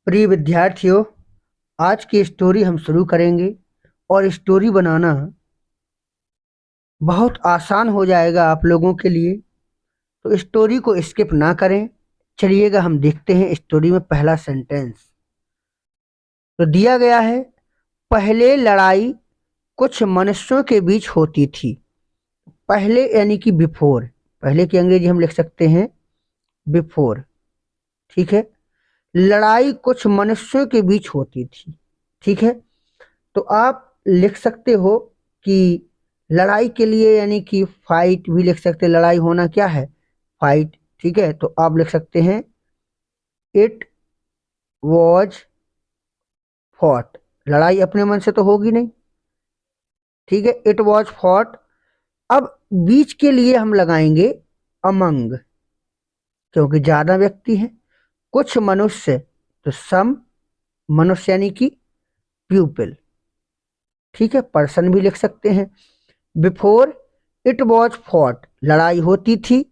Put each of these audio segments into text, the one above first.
प्रिय विद्यार्थियों, आज की स्टोरी हम शुरू करेंगे और स्टोरी बनाना बहुत आसान हो जाएगा आप लोगों के लिए। तो स्टोरी को स्किप ना करें। चलिएगा हम देखते हैं स्टोरी में पहला सेंटेंस। तो दिया गया है, पहले लड़ाई कुछ मनुष्यों के बीच होती थी। पहले यानी कि बिफोर। पहले की अंग्रेजी हम लिख सकते हैं बिफोर। ठीक है। लड़ाई कुछ मनुष्यों के बीच होती थी। ठीक है। तो आप लिख सकते हो कि लड़ाई के लिए यानी कि फाइट भी लिख सकते हैं। लड़ाई होना क्या है? फाइट। ठीक है। तो आप लिख सकते हैं इट वॉज फॉट। लड़ाई अपने मन से तो होगी नहीं। ठीक है। It was fought. अब बीच के लिए हम लगाएंगे अमंग, क्योंकि ज्यादा व्यक्ति हैं। कुछ मनुष्य, तो सम मनुष्य यानी कि प्यूपिल। ठीक है। पर्सन भी लिख सकते हैं। बिफोर इट वॉज फॉट, लड़ाई होती थी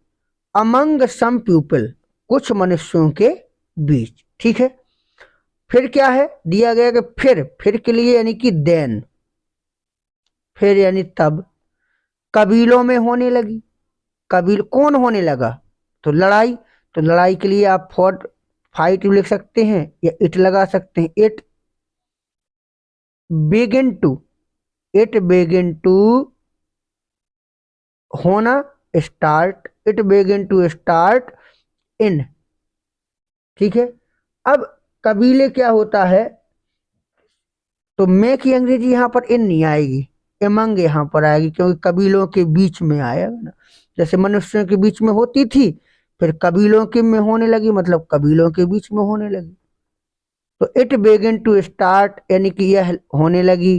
अमंग सम पीपल, कुछ मनुष्यों के बीच। ठीक है। फिर क्या है दिया गया कि फिर के लिए यानी कि देन। फिर यानी तब कबीलों में होने लगी। कबील कौन होने लगा? तो लड़ाई। तो लड़ाई के लिए आप फॉट फाइट लिख सकते हैं या इट लगा सकते हैं। Begin to it begin to होना, start. It begin to start in. ठीक है। अब कबीले क्या होता है? तो मे की अंग्रेजी यहाँ पर इन नहीं आएगी, एमंग यहाँ पर आएगी, क्योंकि कबीलों के बीच में आएगा ना। जैसे मनुष्यों के बीच में होती थी, फिर कबीलों के में होने लगी, मतलब कबीलों के बीच में होने लगी। तो इट बेगिन टू स्टार्ट यानी कि यह होने लगी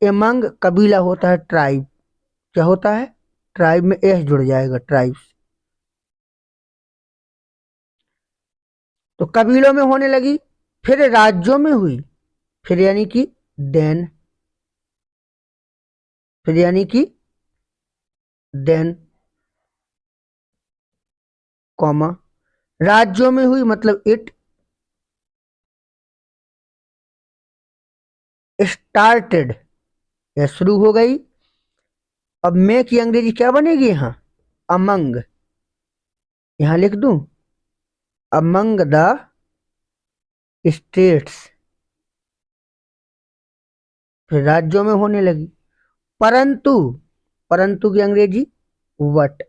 एमंग। कबीला होता है ट्राइब। क्या होता है? ट्राइब में एस जुड़ जाएगा, ट्राइब्स। तो कबीलों में होने लगी, फिर राज्यों में हुई। फिर यानी कि देन। फिर यानी कि देन कॉमा राज्यों में हुई, मतलब इट स्टार्टेड, यह शुरू हो गई। अब मे की अंग्रेजी क्या बनेगी यहाँ? अमंग। यहां लिख दूं अमंग द स्टेट्स। फिर राज्यों में होने लगी। परंतु, परंतु की अंग्रेजी वट।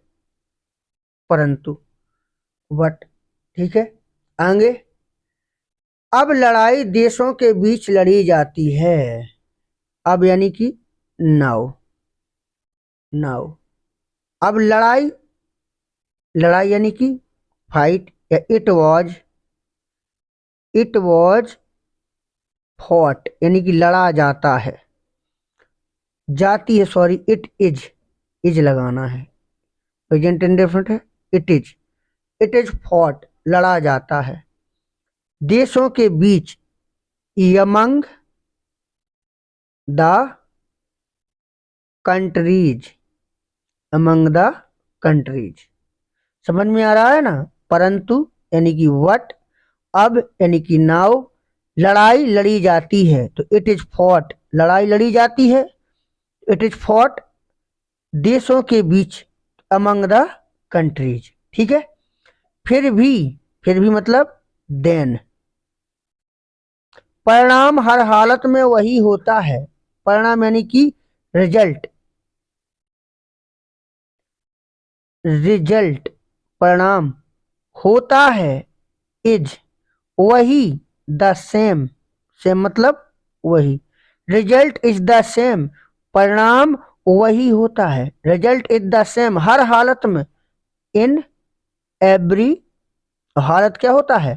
परंतु वट। ठीक है। आगे, अब लड़ाई देशों के बीच लड़ी जाती है। अब यानी कि नाउ। नाउ अब लड़ाई, लड़ाई यानी कि फाइट या इट वॉज फॉट यानी कि लड़ा जाता है। जाती है, सॉरी, इज लगाना है। प्रेजेंट इंडेफिनिट है। इट इज फॉट, लड़ा जाता है देशों के बीच। Among the countries. Among the countries. समझ में आ रहा है ना? परंतु यानी कि वट, अब यानी कि नाउ, लड़ाई लड़ी जाती है तो इट इज फॉट, लड़ाई लड़ी जाती है। इट इज फॉट देशों के बीच, अमंग द कंट्रीज। ठीक है। फिर भी, फिर भी मतलब देन। परिणाम हर हालत में वही होता है। परिणाम यानी कि रिजल्ट। रिजल्ट परिणाम होता है इज वही, द सेम। सेम मतलब वही। रिजल्ट इज द सेम, परिणाम वही होता है। रिजल्ट इज द सेम हर हालत में। इन एवरी, हालत क्या होता है?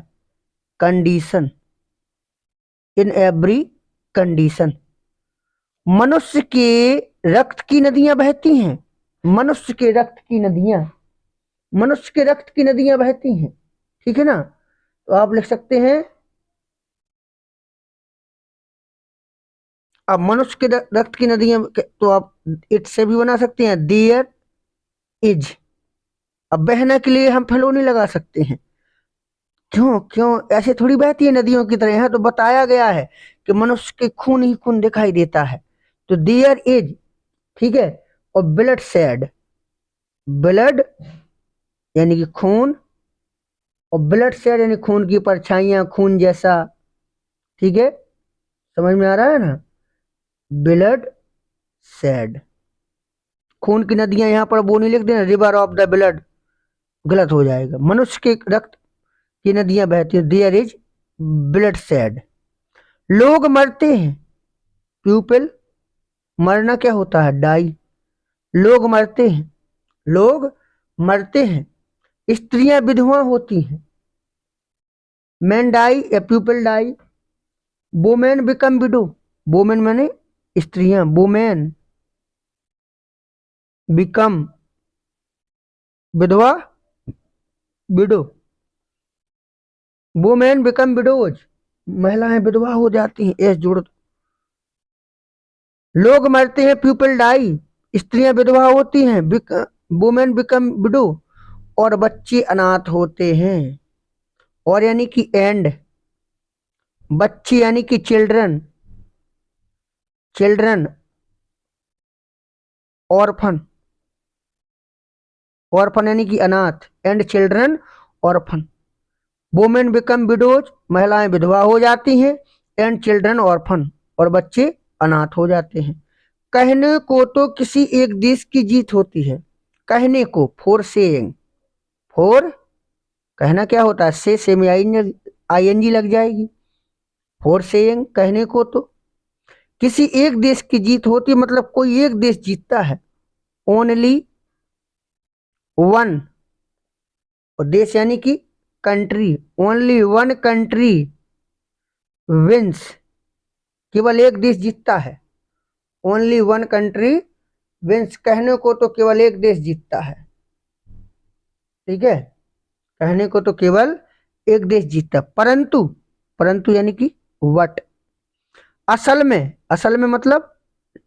कंडीशन। In every condition. मनुष्य के रक्त की नदियां बहती हैं। मनुष्य के रक्त की नदियां, मनुष्य के रक्त की नदियां बहती हैं। ठीक है ना? तो आप लिख सकते हैं, अब मनुष्य के रक्त की नदियां, तो आप इट से भी बना सकते हैं देयर इज। अब बहना के लिए हम फेलो नहीं लगा सकते हैं। क्यों क्यों ऐसे थोड़ी बहती है नदियों की तरह, यहाँ तो बताया गया है कि मनुष्य के खून ही खून दिखाई देता है। तो देयर इज, ठीक है, और ब्लड शेड, ब्लड यानी कि खून, और ब्लड शेड यानी खून की परछाइयां, खून जैसा, ठीक है, समझ में आ रहा है ना, ब्लड शेड, खून की नदियां, यहाँ पर वो नहीं लिख देना रिवर ऑफ द ब्लड, गलत हो जाएगा, मनुष्य के रक्त की नदियां बहती हैं, देयर इज ब्लड शेड। लोग मरते हैं, पीपल, मरना क्या होता है, डाई, लोग मरते हैं, लोग मरते हैं, स्त्रियां विधवा होती हैं, मैन डाई या people die, women become widow, women माने स्त्रियां, वुमेन बिकम विधवा, विडो, वुमेन बिकम विडोज, महिलाएं विधवा हो जाती हैं, एस जोड़ दो। लोग मरते हैं, पीपल डाई, स्त्रियां विधवा होती हैं, वुमेन बिकम विडो, और बच्चे अनाथ होते हैं, और यानी कि एंड, बच्चे यानी कि चिल्ड्रन, चिल्ड्रन, ऑर्फन, ऑर्फन यानी कि अनाथ, and children orphan, women become widows, महिलाएं विधवा हो जाती हैं, एंड चिल्ड्रन ऑर्फन, और बच्चे अनाथ हो जाते हैं। कहने को तो किसी एक देश की जीत होती है, कहने को, फोर सेइंग, फोर कहना क्या होता है, से में आईएनजी लग जाएगी, फोर सेइंग कहने को तो किसी एक देश की जीत होती है, मतलब कोई एक देश जीतता है, ओनली वन, और देश यानी कि country, only one country wins, केवल एक देश जीतता है, ओनली वन कंट्री विंस, कहने को तो केवल एक देश जीतता है, ठीक है, कहने को तो केवल एक देश जीतता, परंतु, परंतु यानी कि वट, असल में मतलब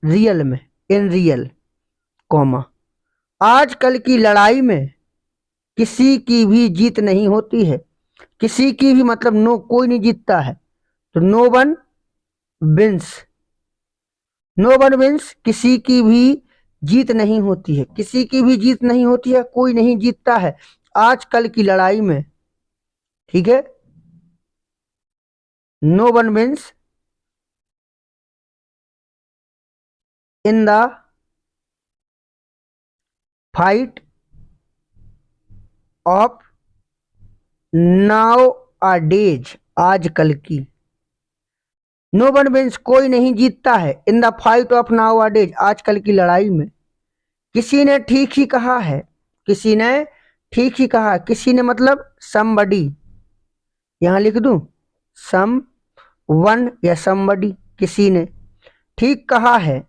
रियल में, इन रियल, कॉमा, आजकल की लड़ाई में किसी की भी जीत नहीं होती है, किसी की भी मतलब नो, कोई नहीं जीतता है, तो no one wins, no one wins, किसी की भी जीत नहीं होती है, किसी की भी जीत नहीं होती है, कोई नहीं जीतता है आजकल की लड़ाई में, ठीक है, no one wins in the fight of nowadays, आजकल की, नो वन विंस, कोई नहीं जीतता है, in the fight of nowadays, आजकल की लड़ाई में, किसी ने ठीक ही कहा है, किसी ने ठीक ही कहा, किसी ने मतलब समबडी, यहां लिख दूं सम वन या समबडी, किसी ने ठीक कहा है,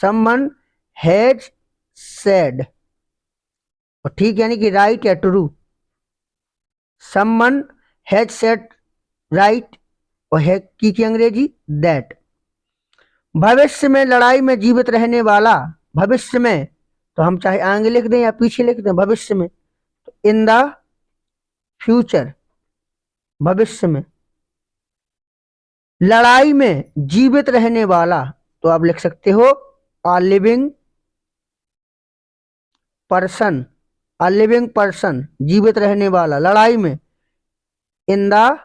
समवन हैज सेड, और ठीक यानी कि राइट या true, someone has said right, और है की अंग्रेजी दैट, भविष्य में लड़ाई में जीवित रहने वाला, भविष्य में तो हम चाहे आगे लिख दें या पीछे लिख दें, भविष्य में तो इन द फ्यूचर, भविष्य में, लड़ाई में जीवित रहने वाला तो आप लिख सकते हो आ लिविंग पर्सन, आ लिविंग पर्सन, जीवित रहने वाला लड़ाई में, इन द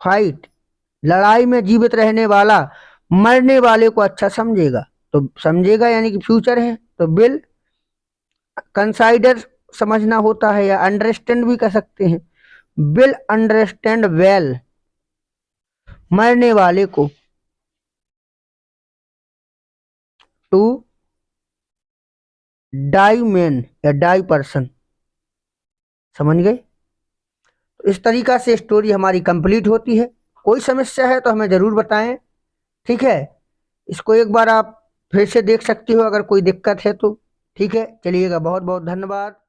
फाइट, लड़ाई में जीवित रहने वाला मरने वाले को अच्छा समझेगा, तो समझेगा यानी कि फ्यूचर है, तो विल कंसाइडर समझना होता है, या अंडरस्टैंड भी कर सकते हैं, विल अंडरस्टैंड वेल, मरने वाले को, टू डाई मैन या डाई पर्सन, समझ गए। तो इस तरीका से स्टोरी हमारी कंप्लीट होती है, कोई समस्या है तो हमें जरूर बताएं, ठीक है, इसको एक बार आप फिर से देख सकते हो अगर कोई दिक्कत है तो, ठीक है, चलिएगा, बहुत बहुत धन्यवाद।